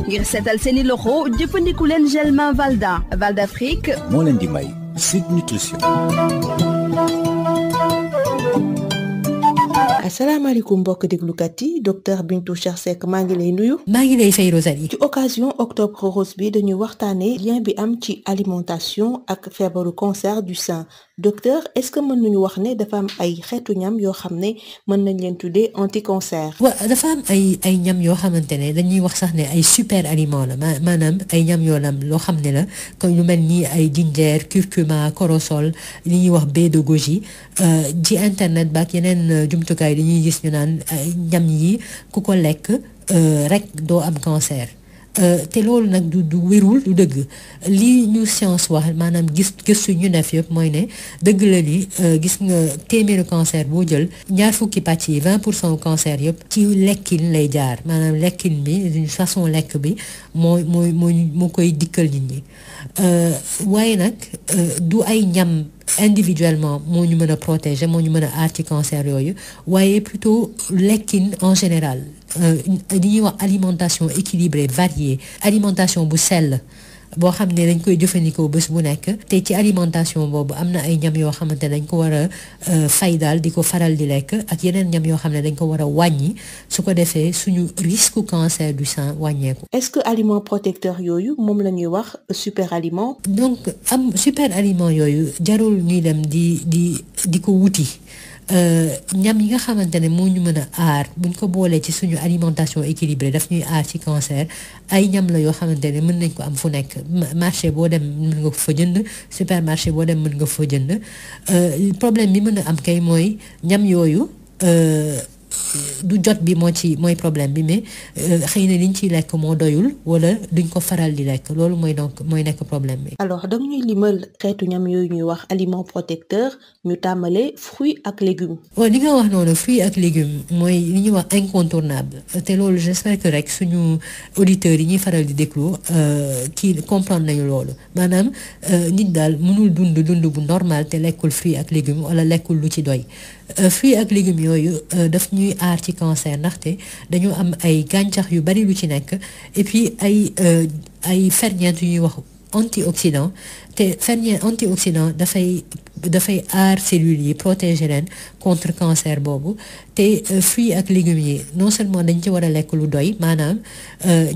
ngir seetal seeni loxo jëfandiku leen gel main Valda Val d'Afrique moo leen di may Sud Nutrition. asalaamaaleykum mbokk déglukat yi docteur Bintou Cheikh Seck maa ngi lay nuyu. maa ngi lay fay Rosalie. ci occasion octobre rose bi dañuy waxtaanee lien bi am ci alimentation ak feebaru cancer du sein docteur est-ce que mën nañu wax ne dafa am ay xeetu ñam yoo xam ne mën nañ leen tuddee anti cancer. waaw dafa am ay ñam yoo xamante ne dañuy wax sax ne ay super aliment la maanaam ay ñam loo xam ne la comme lu mel ni ay ginger curcuma corossol li ñuy wax baie de goji ci internet ba ak yeneen jumtukaay dañuy gis ñu naan ñam yi ku ko lekk rek doo am cancer te loolu nag du wérul du dëgg lii ñu science wax maanaam gëstu ñu def yëpp mooy ne dëgg la ni gis nga téeméeru cancer boo jël ñaar fukki pàcc yi 20% cancer yëpp ci lekkin lay jaar maanaam lekkin bi d'une façon lekk bi moo koy dikkal nit ñi waaye nag du ay ñam individuellement moo ñu mën a protéger moo ñu mën a aar ci cancer yooyu waaye plutôt lekkin en général li ñuy wax alimentation équilibrée variée alimentation bu sell boo xam ne dañ koy jëfandikoo bés bu nekk te ci alimentation boobu am na ay ñam yoo xamante ne dañ ko war a fay daal di ko faral di lekk ak yeneen ñam yoo xam ne dañ ko war a wàññi su ko defee suñu risque cancer du sein wàññeeku. est-ce que aliment protecteur yooyu moom la ñuy wax super aliment. donc am super aliment yooyu jarul ñuy dem di ko wuti. ñam yi nga xamante ne moo ñu mën a aar buñ ko boolee ci suñu alimentation équilibrée daf ñuy aar ci cancer ay ñam la yoo xamante ne mën nañ ko am fu nekk marché boo dem mën nga ko fa jënd supermarché boo dem mën nga fa jënd problème bi mën a am kay mooy ñam yooyu du jot bi mooy problème bi mais xëy na liñ ciy lekk moo doyul wala duñ ko faral di lekk loolu mooy nekk problème bi. alors da ñuy limal xeetu ñam yooyu ñuy wax aliment protecteur ñu tàmbalee fruits ak légumes. waaw li nga wax noonu fruits ak légumes mooy li ñuy wax incontournable te loolu j'espère que rek suñu auditeurs yi ñuy faral di déglu kii comprendre nañu loolu maanaam nit daal mënul dund bu normal te lekkul fruits ak légumes wala lekkul lu ci doy. fruits ak légumes yooyu daf ñuy aar ci cancer ndaxte dañoo am ay gàncax yu bari lu ci nekk et puis ay ferñeent yu ñuy wax antioxydant te ferñeent antioxydant dafay aar cellules yi protéger leen contre cancer boobu te fruits ak légumes yi non seulement dañ ci war a lekk lu doy maanaam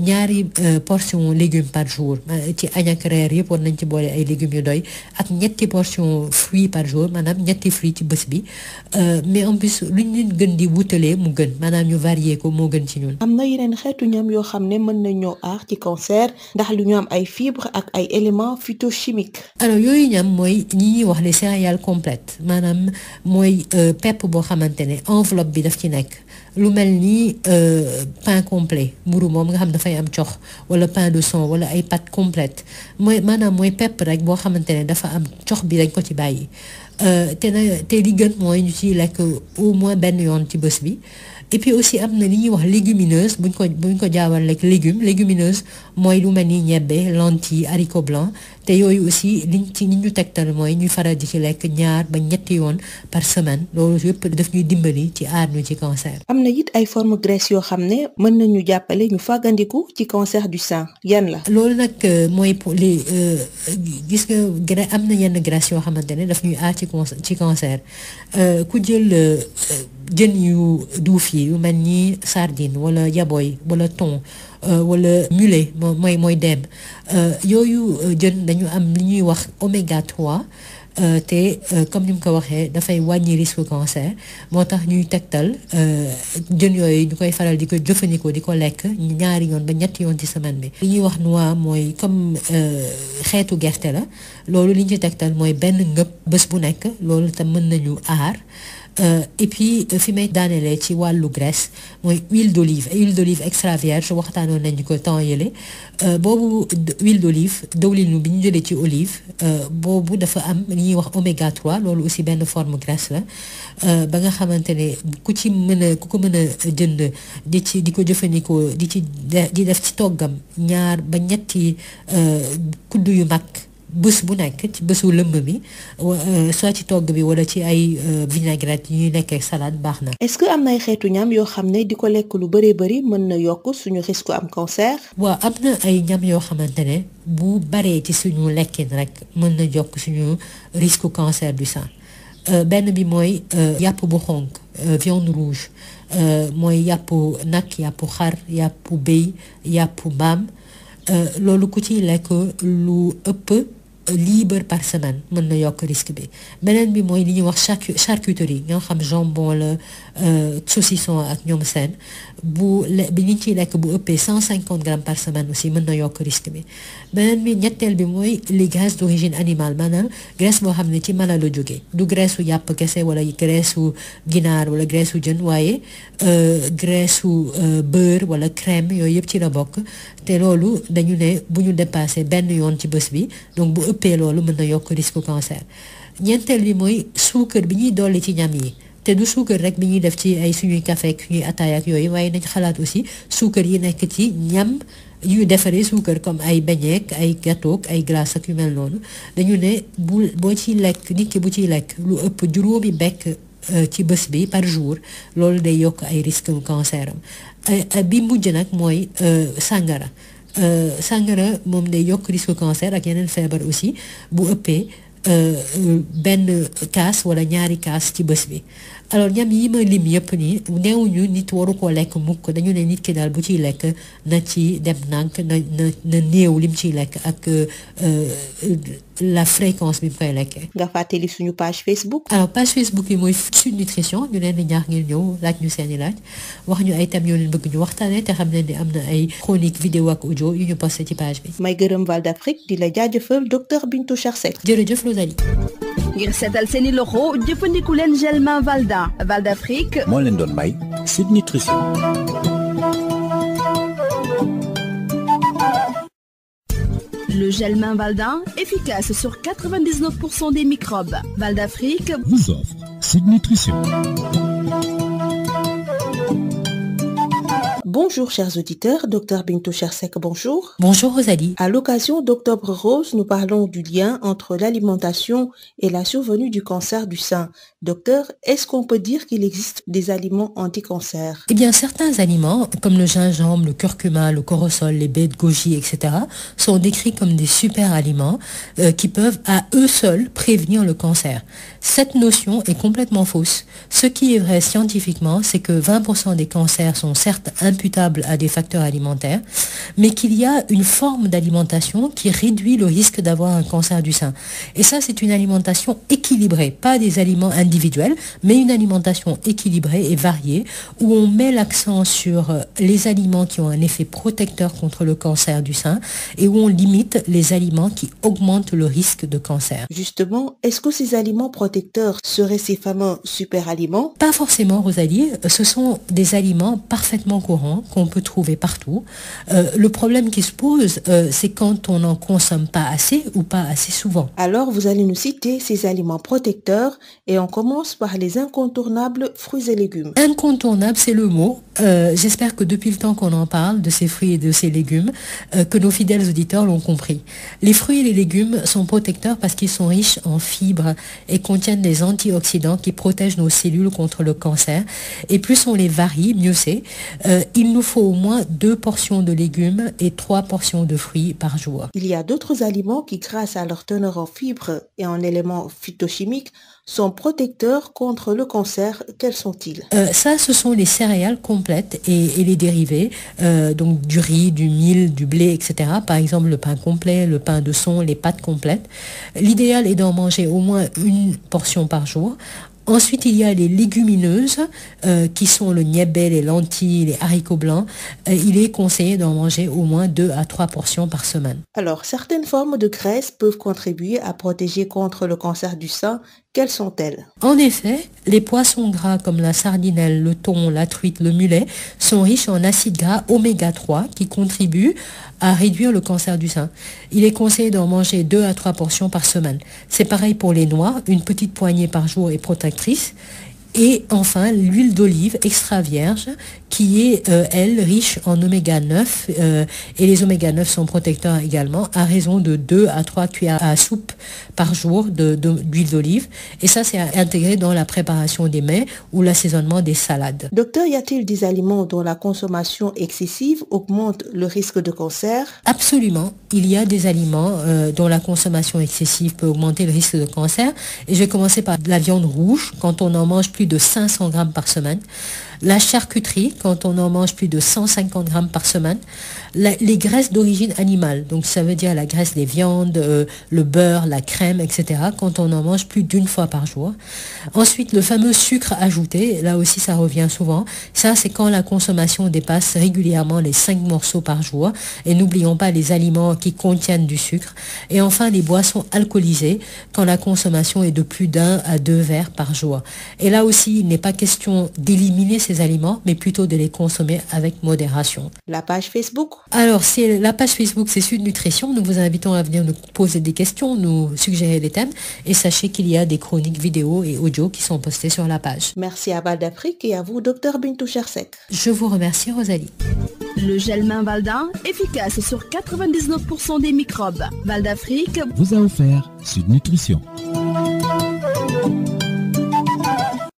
ñaari portion légumes par jour ci añ ak reer yëpp war nañ ci boole ay légumes yu doy ak ñetti portion fruits par jour maanaam ñetti fruits ci bés bi mais en plus luñ leen gën di wutalee mu gën maanaam ñu varier ko moo gën ci ñun. am na yeneen xeetu ñam yoo xam ne mën nañ ñoo aar ci cancer ndax lu ñu am ay fibres ak ay éléments phytochimiques. alors yooyu ñam mooy ñi ñuy wax les céréales complètes maanaam mooy pepp boo xamante ne enveloppe bi daf ci nekk lu mel ni pain complet mburu moom nga xam dafay am cox wala pain de son wala ay pâtes complètes maanaam mooy pepp rek boo xamante ne dafa am cox bi dañ ko ci bàyyi te li gën mooy ñu ciy lekk au moins benn yoon ci bés bi. et puis aussi am na li ñuy wax légumineuse buñ ko jaawal lekk légumineuse mooy lu mel ni ñebbe lentilles haricots blancs te yooyu aussi li ñu tegtal mooy ñuy faral di ci lekk 2 ba 3 yoon par semaine loolu yëpp daf ñuy dimbali ci aar ñu ci cancer. am na it ay forme graisse yoo xam ne mën nañu jàppale ñu fàggandiku ci cancer du sein yan la. loolu nag mooy gis nga am na yenn graisse yoo xamante ne daf ñuy aar ci cancer ku jël jën yu duuf yi yu mel ni sardine wala yaboy wala thon wala mulet mooy dem yooyu jën dañu am li ñuy wax oméga 3 te comme ni mu ko waxee dafay wàññi risque cancer moo tax ñuy tegtal jën yooyu ñu koy faral di ko jëfandikoo di ko lekk 2 yoon ba 3 yoon ci semaine bi. li ñuy wax noix mooy comme xeetu gerte la loolu li ñu ci tegtal mooy benn ngëb bés bu nekk loolu tam mën nañu aar. et puis fi may daanelee ci wàllu graisse mooy huile d'olive extra vierge waxtaanoon nañu ko temps yële boobu huile d'olive dawlinu bi ñu jëlee ci olive boobu dafa am li ñuy wax oméga 3 loolu aussi benn forme graisse la ba nga xamante ne ku ko mën a jënd di ko jëfandikoo di def ci toggam 2 ba 3 kuddu yu mag bés bu nekk ci bésu lëmm bi soit ci togg bi wala ci ay vinaigrette yi ñuy lekk ak salade baax na. est-ce que am na ay xeetu ñam yoo xam ne di ko lekk lu bari mën na yokk suñu risque am cancer. waaw am na ay ñam yoo xamante ne bu baree ci suñu lekkin rek mën na yokk suñu risque cancer du sein. benn bi mooy yàpp bu xonk viande rouge mooy yàpp nag yàpp xar yàpp béy yàpp mbaam loolu ku ciy lekk lu ëpp libre par semaine mën na yokk risque bi. beneen bi mooy li ñuy wax charcuterie ñoo xam jambon la saucisson ak ñoom seen bi ñu ciy lekk bu ëppee 150 grammes par semaine aussi mën na yokk risque bi. beneen bi ñetteel bi mooy les graisses d'origine animale maanaam graisse boo xam ne ci mala la jógee du graisse su yàpp kese wala graisse su ginaar wala graisse su jën waaye graisse su beurre wala crème yooyu yëpp ci la bokk te loolu dañu ne bu ñu dépassé benn yoon ci bés bi donc bu ëppee loolu mën na yokk risque cancer. ñeenteel bi mooy suukar bi ñuy dolli ci ñam yi te du suukar rek bi ñuy def ci ay suñuy café ak suñuy ataaya ak yooyu waaye nañ xalaat aussi suukar yi nekk ci ñam yu defaree suukar comme ay beñeek ay gâteau ay glace ak yu mel noonu dañu ne boo ciy lekk nit ki bu ciy lekk lu ëpp juróomi bekk ci bés bi par jour loolu day yokk ay risque cancer am bi mujj nag mooy sàngara moom day yokk risque cancer ak yeneen feebar aussi bu ëppee benn kaas wala ñaari kaas ci bés bi. alors ñam yi ma lim yëpp nii neewuñu nit waru koo lekk mukk dañu ne nit ki daal bu ciy lekk na ci dem nànk na néew lim ciy lekk ak la fréquence bi mu koy lekkee. nga fàttali suñu page Facebook. alors page Facebook bi mooy Sud Nutrition ñu leen di ñaax ngeen ñëw laaj ñu seeni laaj wax ñu ay thèmes yoo leen bëgg ñu waxtaanee te xam leen ni am na ay chronique vidéo ak audio yu ñu posté ci page bi. may gërëm Val d'Afrique di la jaajëfal docteur Bintou Cheikh Seck. jërëjëf Rosalie. ngir seetal seeni loxo jëfandiku leen gel main Valda Val d'Afrique. moo leen doon may Sud Nutrition. Le gel main Valda, efficace sur 99% des microbes. Val d'Afrique vous offre Sud Nutrition. Bonjour chers auditeurs, docteur Bintou Cheikh Seck, bonjour. Bonjour Rosalie. À l'occasion d'Octobre Rose, nous parlons du lien entre l'alimentation et la survenue du cancer du sein. Docteur, est-ce qu'on peut dire qu'il existe des aliments anti-cancer? Eh bien, certains aliments, comme le gingembre, le curcuma, le corosol, les baies de goji, etc., sont décrits comme des super aliments qui peuvent à eux seuls prévenir le cancer. Cette notion est complètement fausse. Ce qui est vrai scientifiquement, c'est que 20% des cancers sont certes imputables à des facteurs alimentaires, mais qu'il y a une forme d'alimentation qui réduit le risque d'avoir un cancer du sein. Et ça, c'est une alimentation équilibrée, pas des aliments individuels, mais une alimentation équilibrée et variée, où on met l'accent sur les aliments qui ont un effet protecteur contre le cancer du sein et où on limite les aliments qui augmentent le risque de cancer. Justement, est-ce que ces aliments protecteurs seraient ces fameux super aliments? Pas forcément, Rosalie. Ce sont des aliments parfaitement courants qu'on peut trouver partout. Le problème qui se pose, c'est quand on n'en consomme pas assez ou pas assez souvent. Alors, vous allez nous citer ces aliments protecteurs et on commence par les incontournables fruits et légumes. Incontournable, c'est le mot. J'espère que depuis le temps qu'on en parle de ces fruits et de ces légumes, que nos fidèles auditeurs l'ont compris. Les fruits et les légumes sont protecteurs parce qu'ils sont riches en fibres et contiennent des antioxydants qui protègent nos cellules contre le cancer. Et plus on les varie, mieux c'est. Il nous faut au moins 2 portions de légumes et 3 portions de fruits par jour. Il y a d'autres aliments qui, grâce à leur teneur en fibres et en éléments phytochimiques, sont protecteurs contre le cancer. Quels sont-ils? Ce sont les céréales complètes et les dérivés, donc du riz, du mil, du blé, etc. Par exemple, le pain complet, le pain de son, les pâtes complètes. L'idéal est d'en manger au moins 1 portion par jour. Ensuite, il y a les légumineuses qui sont le niébé, les lentilles, les haricots blancs. Il est conseillé d'en manger au moins 2 à 3 portions par semaine. Alors, certaines formes de graisse peuvent contribuer à protéger contre le cancer du sein. Quelles sont-elles? En effet, les poissons gras comme la sardinelle, le thon, la truite, le mulet sont riches en acides gras oméga 3 qui contribuent à réduire le cancer du sein. Il est conseillé d'en manger 2 à 3 portions par semaine. C'est pareil pour les noix, une petite poignée par jour est protectrice. Et enfin, l'huile d'olive extra vierge qui est, elle, riche en oméga 9 et les oméga 9 sont protecteurs également à raison de 2 à 3 cuillères à soupe par jour d'huile d'olive. Et ça, c'est intégré dans la préparation des mets ou l'assaisonnement des salades. Docteur, y a-t-il des aliments dont la consommation excessive augmente le risque de cancer? Absolument. Il y a des aliments dont la consommation excessive peut augmenter le risque de cancer. Et je vais commencer par la viande rouge, quand on en mange plus de 500 grammes par semaine. La charcuterie, quand on en mange plus de 150 grammes par semaine. Les graisses d'origine animale, donc ça veut dire la graisse des viandes, le beurre, la crème, etc., quand on en mange plus d'une fois par jour. Ensuite, le fameux sucre ajouté, là aussi ça revient souvent. Ça, c'est quand la consommation dépasse régulièrement les 5 morceaux par jour. Et n'oublions pas les aliments qui contiennent du sucre. Et enfin, les boissons alcoolisées, quand la consommation est de plus d'1 à 2 verres par jour. Et là aussi, il n'est pas question d'éliminer ces aliments, mais plutôt de les consommer avec modération. La page Facebook? Alors, la page Facebook, c'est Sud Nutrition. Nous vous invitons à venir nous poser des questions, nous suggérer des thèmes. Et sachez qu'il y a des chroniques vidéo et audio qui sont postées sur la page. Merci à Val d'Afrique et à vous, Dr Bintou Chersek. Je vous remercie, Rosalie. Le gel main Valda, efficace sur 99% des microbes. Val d'Afrique vous a offert Sud Nutrition.